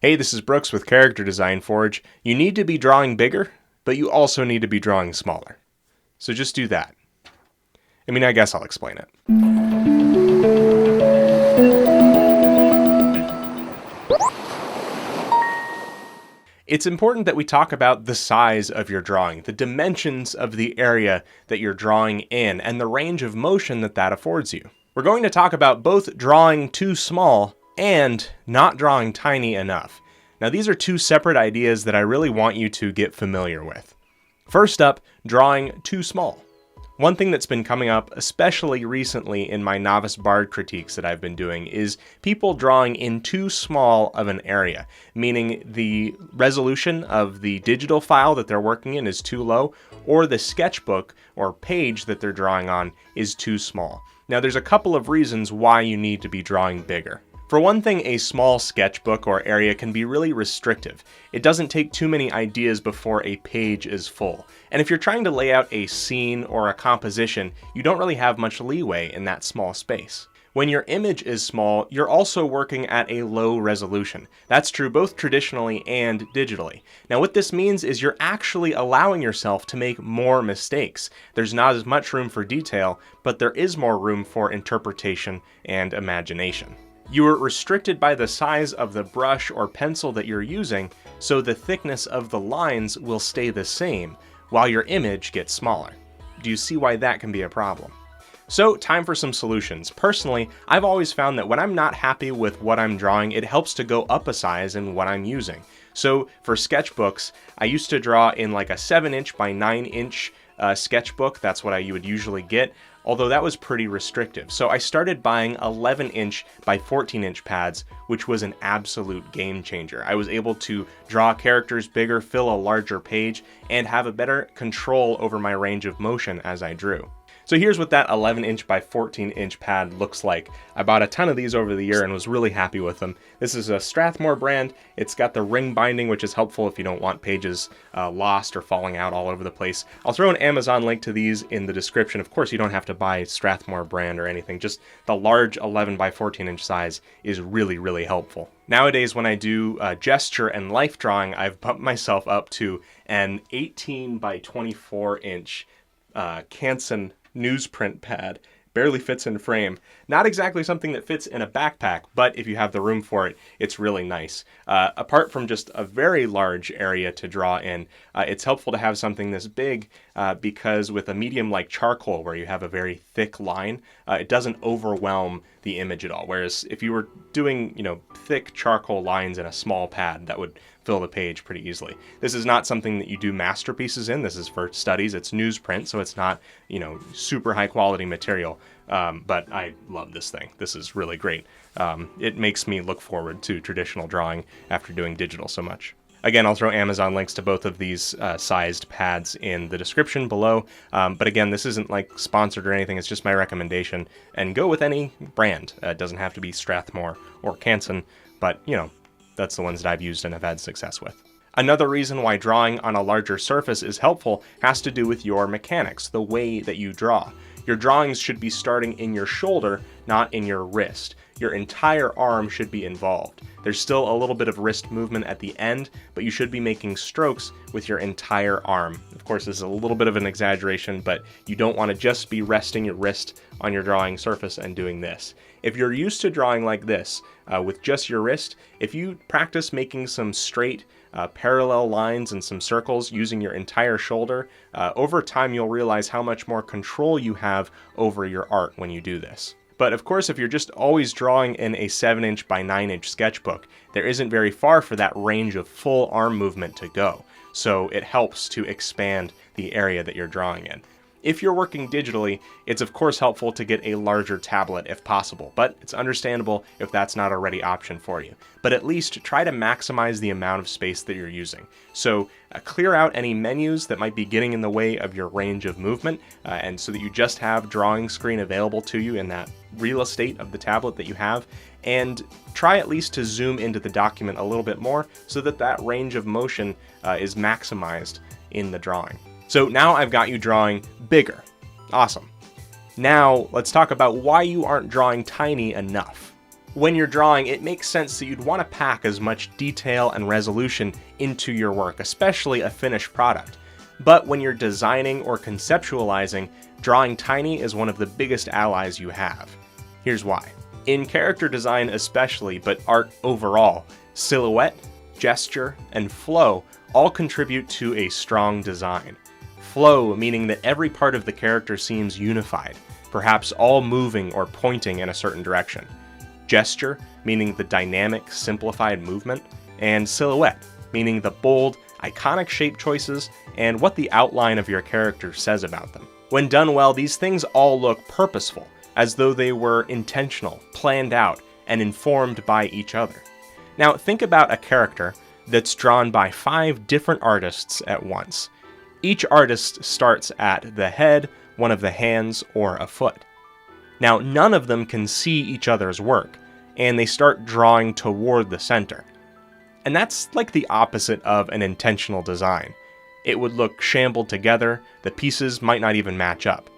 Hey, this is Brooks with Character Design Forge. You need to be drawing bigger, but you also need to be drawing smaller. So just do that. I guess I'll explain it. It's important that we talk about the size of your drawing, the dimensions of the area that you're drawing in, and the range of motion that affords you. We're going to talk about both drawing too small and not drawing tiny enough. Now, these are two separate ideas that I really want you to get familiar with. First up, drawing too small. One thing that's been coming up, especially recently in my novice bard critiques that I've been doing, is people drawing in too small of an area, meaning the resolution of the digital file that they're working in is too low, or the sketchbook or page that they're drawing on is too small. Now, there's a couple of reasons why you need to be drawing bigger. For one thing, a small sketchbook or area can be really restrictive. It doesn't take too many ideas before a page is full. And if you're trying to lay out a scene or a composition, you don't really have much leeway in that small space. When your image is small, you're also working at a low resolution. That's true both traditionally and digitally. Now, what this means is you're actually allowing yourself to make more mistakes. There's not as much room for detail, but there is more room for interpretation and imagination. You are restricted by the size of the brush or pencil that you're using, so the thickness of the lines will stay the same, while your image gets smaller. Do you see why that can be a problem? So, time for some solutions. Personally, I've always found that when I'm not happy with what I'm drawing, it helps to go up a size in what I'm using. So, for sketchbooks, I used to draw in like a 7-inch by 9-inch sketchbook. That's what I would usually get, although that was pretty restrictive. So I started buying 11-inch by 14-inch pads, which was an absolute game changer. I was able to draw characters bigger, fill a larger page, and have a better control over my range of motion as I drew. So here's what that 11-inch by 14-inch pad looks like. I bought a ton of these over the year and was really happy with them. This is a Strathmore brand. It's got the ring binding, which is helpful if you don't want pages lost or falling out all over the place. I'll throw an Amazon link to these in the description. Of course, you don't have to buy Strathmore brand or anything. Just the large 11 by 14-inch size is really, really helpful. Nowadays, when I do gesture and life drawing, I've bumped myself up to an 18 by 24-inch Canson newsprint pad. Barely fits in frame. Not exactly something that fits in a backpack, but if you have the room for it, it's really nice. Apart from just a very large area to draw in, it's helpful to have something this big because with a medium like charcoal, where you have a very thick line, it doesn't overwhelm the image at all. Whereas if you were doing, thick charcoal lines in a small pad, that would fill the page pretty easily. This is not something that you do masterpieces in. This is for studies. It's newsprint, so it's not, super high quality material. But I love this thing. This is really great. It makes me look forward to traditional drawing after doing digital so much. Again, I'll throw Amazon links to both of these sized pads in the description below. But again, this isn't like sponsored or anything. It's just my recommendation. And go with any brand. It doesn't have to be Strathmore or Canson, but that's the ones that I've used and have had success with. Another reason why drawing on a larger surface is helpful has to do with your mechanics, the way that you draw. Your drawings should be starting in your shoulder, not in your wrist. Your entire arm should be involved. There's still a little bit of wrist movement at the end, but you should be making strokes with your entire arm. Of course, this is a little bit of an exaggeration, but you don't want to just be resting your wrist on your drawing surface and doing this. If you're used to drawing like this, with just your wrist, if you practice making some straight, parallel lines and some circles using your entire shoulder, over time you'll realize how much more control you have over your art when you do this. But of course, if you're just always drawing in a 7-inch by 9-inch sketchbook, there isn't very far for that range of full arm movement to go. So it helps to expand the area that you're drawing in. If you're working digitally, it's of course helpful to get a larger tablet if possible, but it's understandable if that's not a ready option for you. But at least try to maximize the amount of space that you're using. So clear out any menus that might be getting in the way of your range of movement, and so that you just have drawing screen available to you in that real estate of the tablet that you have, and try at least to zoom into the document a little bit more so that that range of motion is maximized in the drawing. So now I've got you drawing bigger. Awesome. Now let's talk about why you aren't drawing tiny enough. When you're drawing, it makes sense that you'd want to pack as much detail and resolution into your work, especially a finished product. But when you're designing or conceptualizing, drawing tiny is one of the biggest allies you have. Here's why. In character design especially, but art overall, silhouette, gesture, and flow all contribute to a strong design. Flow meaning that every part of the character seems unified, perhaps all moving or pointing in a certain direction. Gesture meaning the dynamic, simplified movement, and silhouette meaning the bold, iconic shape choices and what the outline of your character says about them. When done well, these things all look purposeful, as though they were intentional, planned out, and informed by each other. Now think about a character that's drawn by 5 different artists at once. Each artist starts at the head, one of the hands, or a foot. Now none of them can see each other's work, and they start drawing toward the center. And that's like the opposite of an intentional design. It would look shambled together, the pieces might not even match up.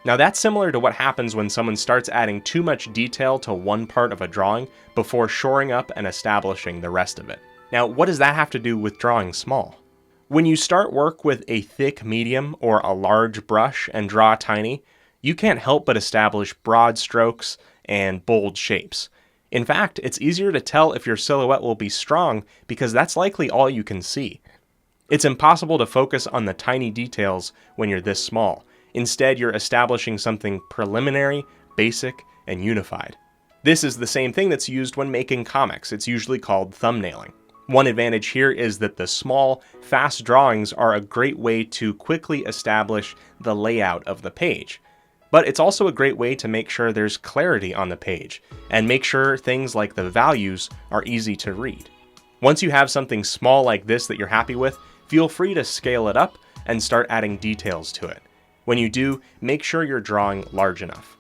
Now that's similar to what happens when someone starts adding too much detail to one part of a drawing before shoring up and establishing the rest of it. Now what does that have to do with drawing small? When you start work with a thick medium or a large brush and draw tiny, you can't help but establish broad strokes and bold shapes. In fact, it's easier to tell if your silhouette will be strong because that's likely all you can see. It's impossible to focus on the tiny details when you're this small. Instead, you're establishing something preliminary, basic, and unified. This is the same thing that's used when making comics. It's usually called thumbnailing. One advantage here is that the small, fast drawings are a great way to quickly establish the layout of the page. But it's also a great way to make sure there's clarity on the page, and make sure things like the values are easy to read. Once you have something small like this that you're happy with, feel free to scale it up and start adding details to it. When you do, make sure you're drawing large enough.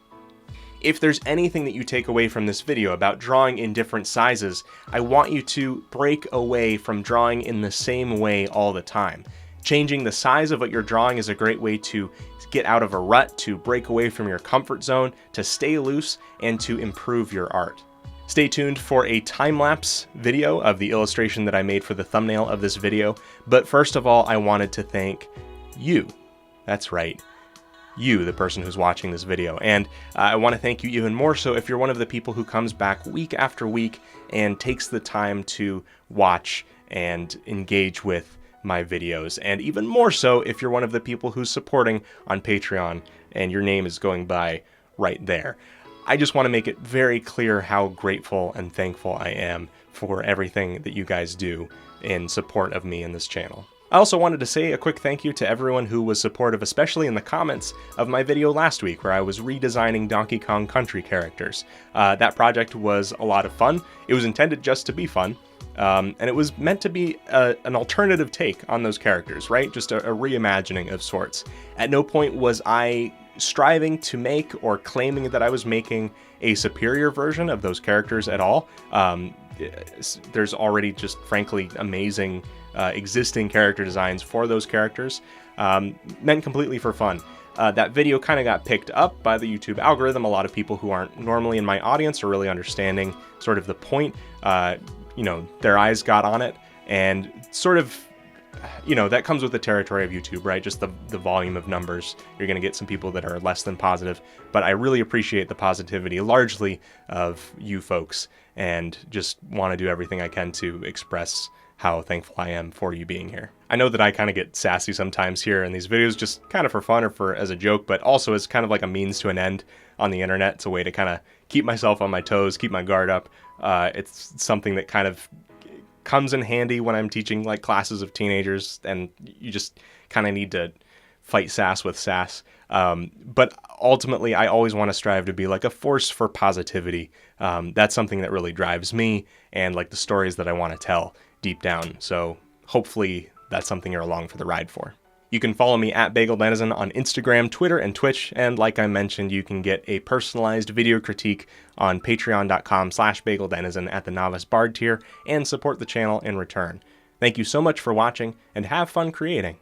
If there's anything that you take away from this video about drawing in different sizes, I want you to break away from drawing in the same way all the time. Changing the size of what you're drawing is a great way to get out of a rut, to break away from your comfort zone, to stay loose, and to improve your art. Stay tuned for a time-lapse video of the illustration that I made for the thumbnail of this video, but first of all, I wanted to thank you. That's right. You, the person who's watching this video. And I want to thank you even more so if you're one of the people who comes back week after week and takes the time to watch and engage with my videos. And even more so if you're one of the people who's supporting on Patreon and your name is going by right there. I just want to make it very clear how grateful and thankful I am for everything that you guys do in support of me and this channel. I also wanted to say a quick thank you to everyone who was supportive, especially in the comments of my video last week where I was redesigning Donkey Kong Country characters. That project was a lot of fun. It was intended just to be fun, and it was meant to be an alternative take on those characters, right? Just a reimagining of sorts. At no point was I striving to make or claiming that I was making a superior version of those characters at all. There's already just frankly amazing existing character designs for those characters, meant completely for fun. That video kind of got picked up by the YouTube algorithm. A lot of people who aren't normally in my audience are really understanding sort of the point. Their eyes got on it, and sort of, that comes with the territory of YouTube, right? Just the volume of numbers. You're going to get some people that are less than positive, but I really appreciate the positivity, largely of you folks, and just want to do everything I can to express how thankful I am for you being here. I know that I kind of get sassy sometimes here in these videos, just kind of for fun or as a joke, but also as kind of like a means to an end on the internet. It's a way to kind of keep myself on my toes, keep my guard up. It's something that kind of comes in handy when I'm teaching like classes of teenagers, and you just kind of need to fight sass with sass. But ultimately, I always want to strive to be like a force for positivity. That's something that really drives me, and like the stories that I want to tell deep down. So hopefully that's something you're along for the ride for. You can follow me at BagelDenizen on Instagram, Twitter, and Twitch. And like I mentioned, you can get a personalized video critique on patreon.com/BagelDenizen at the Novice Bard tier and support the channel in return. Thank you so much for watching, and have fun creating.